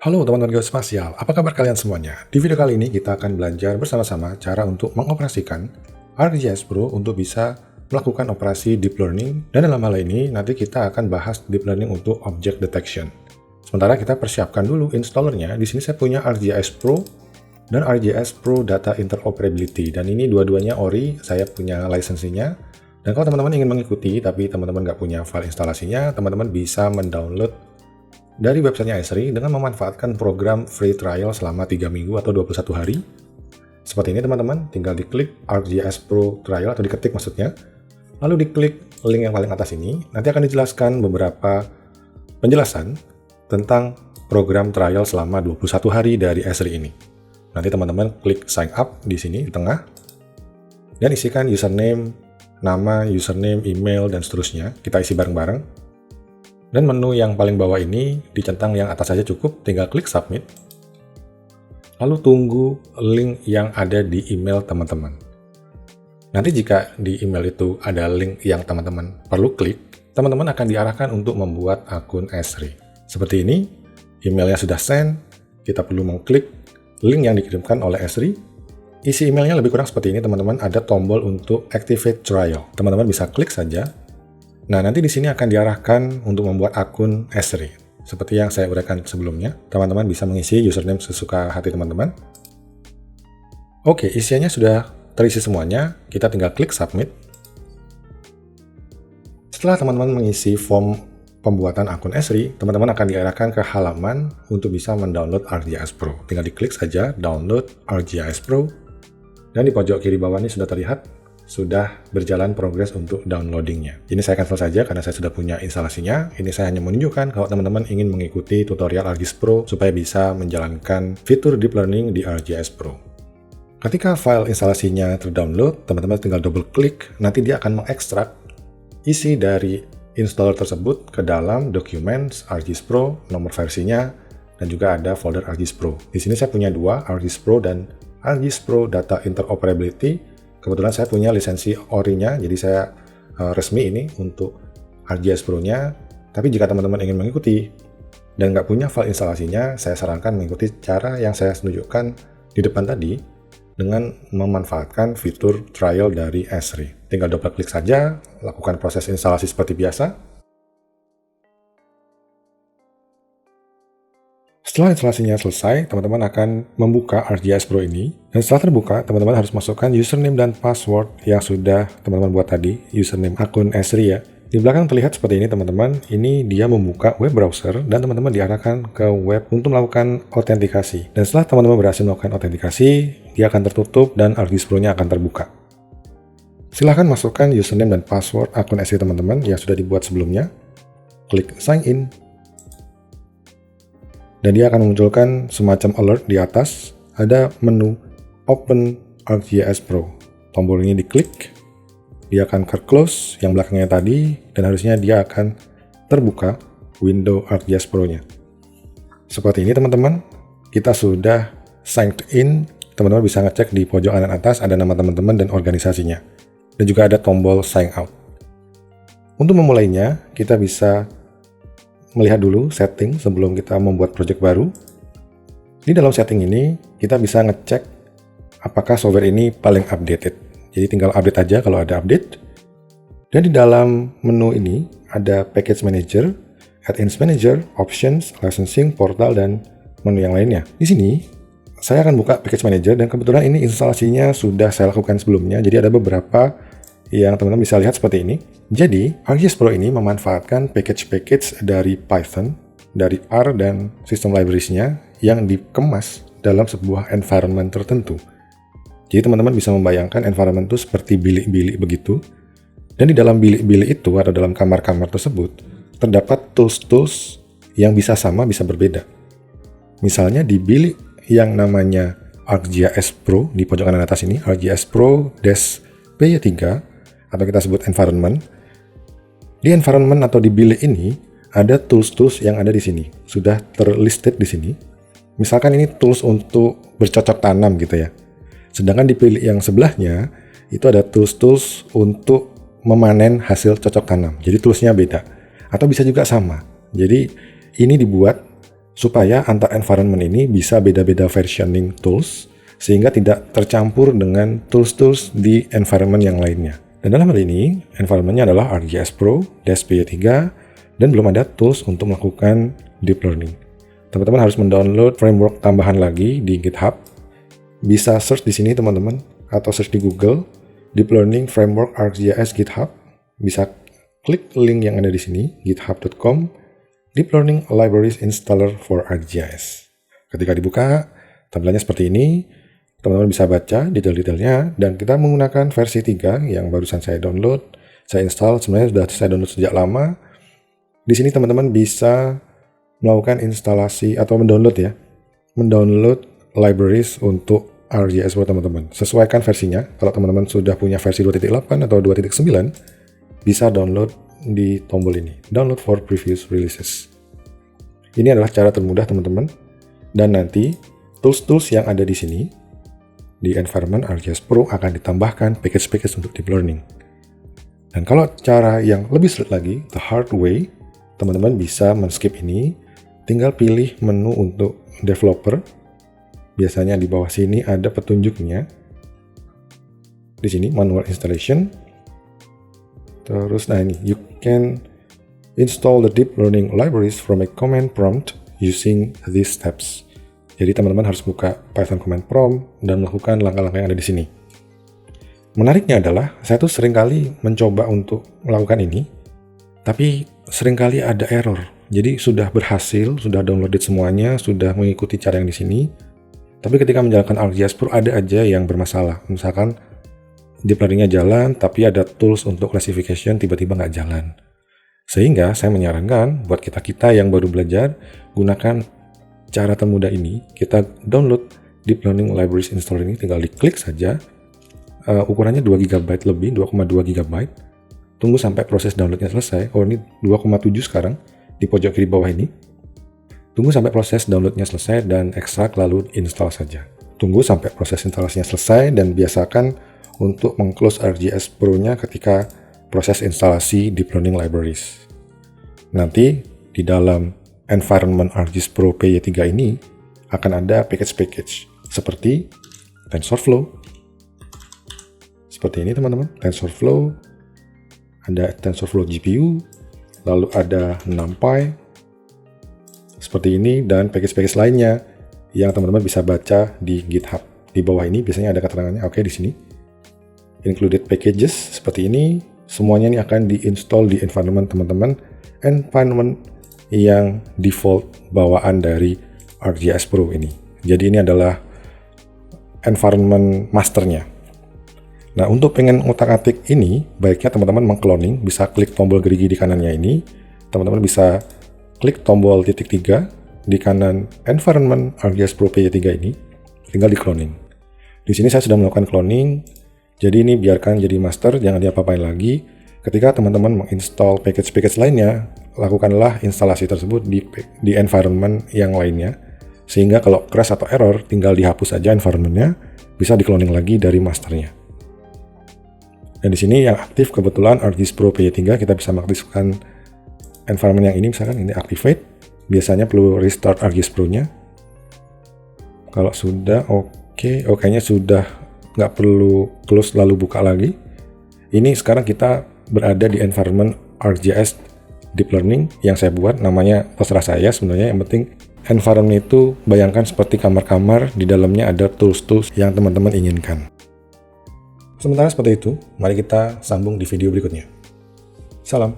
Halo teman-teman geospasial, apa kabar kalian semuanya? Di video kali ini kita akan belajar bersama-sama cara untuk mengoperasikan ArcGIS Pro untuk bisa melakukan operasi deep learning, dan dalam hal ini nanti kita akan bahas deep learning untuk object detection. Sementara kita persiapkan dulu installernya. Di sini saya punya ArcGIS Pro dan ArcGIS Pro Data Interoperability, dan ini dua-duanya ori, saya punya lisensinya. Dan kalau teman-teman ingin mengikuti tapi teman-teman nggak punya file instalasinya, teman-teman bisa mendownload dari websitenya Esri dengan memanfaatkan program free trial selama 3 minggu atau 21 hari. Seperti ini teman-teman, tinggal diklik ArcGIS Pro Trial atau diketik maksudnya. Lalu diklik link yang paling atas ini, nanti akan dijelaskan beberapa penjelasan tentang program trial selama 21 hari dari Esri ini. Nanti teman-teman klik sign up di sini di tengah, dan isikan username, nama, username, email, dan seterusnya. Kita isi bareng-bareng. Dan menu yang paling bawah ini dicentang yang atas saja cukup, tinggal klik submit. Lalu tunggu link yang ada di email teman-teman. Nanti jika di email itu ada link yang teman-teman perlu klik, teman-teman akan diarahkan untuk membuat akun Esri. Seperti ini, emailnya sudah send, kita perlu mengklik link yang dikirimkan oleh Esri. Isi emailnya lebih kurang seperti ini teman-teman, ada tombol untuk activate trial. Teman-teman bisa klik saja. Nah, nanti di sini akan diarahkan untuk membuat akun Esri. Seperti yang saya uraikan sebelumnya, teman-teman bisa mengisi username sesuka hati teman-teman. Oke, isiannya sudah terisi semuanya, kita tinggal klik submit. Setelah teman-teman mengisi form pembuatan akun Esri, teman-teman akan diarahkan ke halaman untuk bisa mendownload ArcGIS Pro. Tinggal diklik saja download ArcGIS Pro, dan di pojok kiri bawah ini sudah terlihat sudah berjalan progres untuk downloadingnya. Ini saya cancel saja karena saya sudah punya instalasinya. Ini saya hanya menunjukkan kalau teman-teman ingin mengikuti tutorial ArcGIS Pro supaya bisa menjalankan fitur deep learning di ArcGIS Pro. Ketika file instalasinya terdownload, teman-teman tinggal double klik, nanti dia akan mengekstrak isi dari installer tersebut ke dalam Documents ArcGIS Pro, nomor versinya, dan juga ada folder ArcGIS Pro. Di sini saya punya dua, ArcGIS Pro dan ArcGIS Pro Data Interoperability. Kebetulan saya punya lisensi ori-nya, jadi saya resmi ini untuk ArcGIS Pro-nya. Tapi jika teman-teman ingin mengikuti dan nggak punya file instalasinya, saya sarankan mengikuti cara yang saya tunjukkan di depan tadi dengan memanfaatkan fitur trial dari Esri. Tinggal double klik saja, lakukan proses instalasi seperti biasa. Setelah instalasinya selesai, teman-teman akan membuka ArcGIS Pro ini. Dan setelah terbuka, teman-teman harus masukkan username dan password yang sudah teman-teman buat tadi, username akun Esri ya. Di belakang terlihat seperti ini teman-teman, ini dia membuka web browser dan teman-teman diarahkan ke web untuk melakukan autentikasi. Dan setelah teman-teman berhasil melakukan autentikasi, dia akan tertutup dan ArcGIS Pro-nya akan terbuka. Silahkan masukkan username dan password akun Esri teman-teman yang sudah dibuat sebelumnya. Klik sign in. Dan dia akan memunculkan semacam alert di atas, ada menu Open ArcGIS Pro. Tombol ini diklik, dia akan close yang belakangnya tadi, dan harusnya dia akan terbuka window ArcGIS Pro-nya. Seperti ini teman-teman, kita sudah signed in, teman-teman bisa ngecek di pojok kanan atas ada nama teman-teman dan organisasinya. Dan juga ada tombol sign out. Untuk memulainya, kita bisa melihat dulu setting sebelum kita membuat project baru. Di dalam setting ini, kita bisa ngecek apakah software ini paling updated. Jadi tinggal update aja kalau ada update. Dan di dalam menu ini, ada Package Manager, Add-ins Manager, Options, Licensing, Portal, dan menu yang lainnya. Di sini, saya akan buka Package Manager, dan kebetulan ini instalasinya sudah saya lakukan sebelumnya, jadi ada beberapa yang teman-teman bisa lihat seperti ini. Jadi, ArcGIS Pro ini memanfaatkan package-package dari Python, dari R dan sistem libraries-nya yang dikemas dalam sebuah environment tertentu. Jadi, teman-teman bisa membayangkan environment itu seperti bilik-bilik begitu. Dan di dalam bilik-bilik itu atau dalam kamar-kamar tersebut, terdapat tools-tools yang bisa sama, bisa berbeda. Misalnya di bilik yang namanya ArcGIS Pro, di pojok kanan atas ini, ArcGIS Pro -P3, atau kita sebut environment. Di environment atau di bilik ini ada tools-tools yang ada di sini, sudah terlisted di sini. Misalkan ini tools untuk bercocok tanam gitu ya. Sedangkan di bilik yang sebelahnya itu ada tools-tools untuk memanen hasil cocok tanam. Jadi toolsnya beda. Atau bisa juga sama. Jadi ini dibuat supaya antar environment ini bisa beda-beda versioning tools, sehingga tidak tercampur dengan tools-tools di environment yang lainnya. Dan dalam hal ini, environment-nya adalah ArcGIS Pro, DSP3, dan belum ada tools untuk melakukan deep learning. Teman-teman harus mendownload framework tambahan lagi di GitHub. Bisa search di sini teman-teman, atau search di Google, Deep Learning Framework ArcGIS GitHub. Bisa klik link yang ada di sini, github.com, Deep Learning Libraries Installer for ArcGIS. Ketika dibuka, tampilannya seperti ini. Teman-teman bisa baca detail-detailnya, dan kita menggunakan versi 3 yang barusan saya download. Saya install, sebenarnya sudah saya download sejak lama. Di sini teman-teman bisa melakukan instalasi atau mendownload libraries untuk ArcGIS Pro teman-teman. Sesuaikan versinya. Kalau teman-teman sudah punya versi 2.8 atau 2.9, bisa download di tombol ini, download for previous releases. Ini adalah cara termudah teman-teman. Dan nanti tools-tools yang ada di sini di environment ArcGIS Pro akan ditambahkan package-package untuk deep learning. Dan kalau cara yang lebih sulit lagi, the hard way, teman-teman bisa men-skip ini, tinggal pilih menu untuk developer. Biasanya di bawah sini ada petunjuknya. Di sini manual installation. Terus nah ini, you can install the deep learning libraries from a command prompt using these steps. Jadi teman-teman harus buka Python command prompt dan melakukan langkah-langkah yang ada di sini. Menariknya adalah, saya tuh seringkali mencoba untuk melakukan ini, tapi seringkali ada error. Jadi sudah berhasil, sudah downloaded semuanya, sudah mengikuti cara yang di sini, tapi ketika menjalankan ArcGIS Pro ada aja yang bermasalah. Misalkan deep learning-nya jalan, tapi ada tools untuk classification tiba-tiba nggak jalan. Sehingga saya menyarankan buat kita-kita yang baru belajar, gunakan cara termudah ini. Kita download Deep Learning Libraries Installer ini, tinggal diklik saja. Ukurannya 2 GB lebih, 2,2 GB. Tunggu sampai proses downloadnya selesai. Oh, ini 2,7 sekarang, di pojok kiri bawah ini. Tunggu sampai proses downloadnya selesai dan ekstrak lalu install saja. Tunggu sampai proses instalasinya selesai dan biasakan untuk meng-close ArcGIS Pro-nya ketika proses instalasi Deep Learning Libraries. Nanti di dalam environment ArcGIS Pro PY3 ini akan ada package-package seperti TensorFlow. Seperti ini teman-teman, TensorFlow, ada TensorFlow GPU, lalu ada NumPy, seperti ini, dan package-package lainnya yang teman-teman bisa baca di GitHub. Di bawah ini biasanya ada keterangannya, oke di sini. Included packages, seperti ini, semuanya ini akan di-install di environment teman-teman, environment yang default bawaan dari ArcGIS Pro ini. Jadi ini adalah environment masternya. Nah, untuk pengen ngutak-atik ini, baiknya teman-teman mengcloning, bisa klik tombol gerigi di kanannya ini. Teman-teman bisa klik tombol titik 3 di kanan environment ArcGIS Pro PY3 ini, tinggal di cloning. Di sini saya sudah melakukan cloning, jadi ini biarkan jadi master, jangan diapa-apain lagi. Ketika teman-teman menginstall package-package lainnya, lakukanlah instalasi tersebut di environment yang lainnya, sehingga kalau crash atau error, tinggal dihapus saja environment-nya, bisa di-cloning lagi dari masternya. Dan di sini yang aktif kebetulan ArcGIS Pro PY3, kita bisa mengaktifkan environment yang ini, misalkan ini activate, biasanya perlu restart ArcGIS Pro-nya. Kalau sudah oke, kayaknya sudah nggak perlu close lalu buka lagi. Ini sekarang kita berada di environment ArcGIS Deep Learning yang saya buat, namanya terserah saya sebenarnya, yang penting environment itu bayangkan seperti kamar-kamar, di dalamnya ada tools-tools yang teman-teman inginkan. Sementara seperti itu, mari kita sambung di video berikutnya. Salam.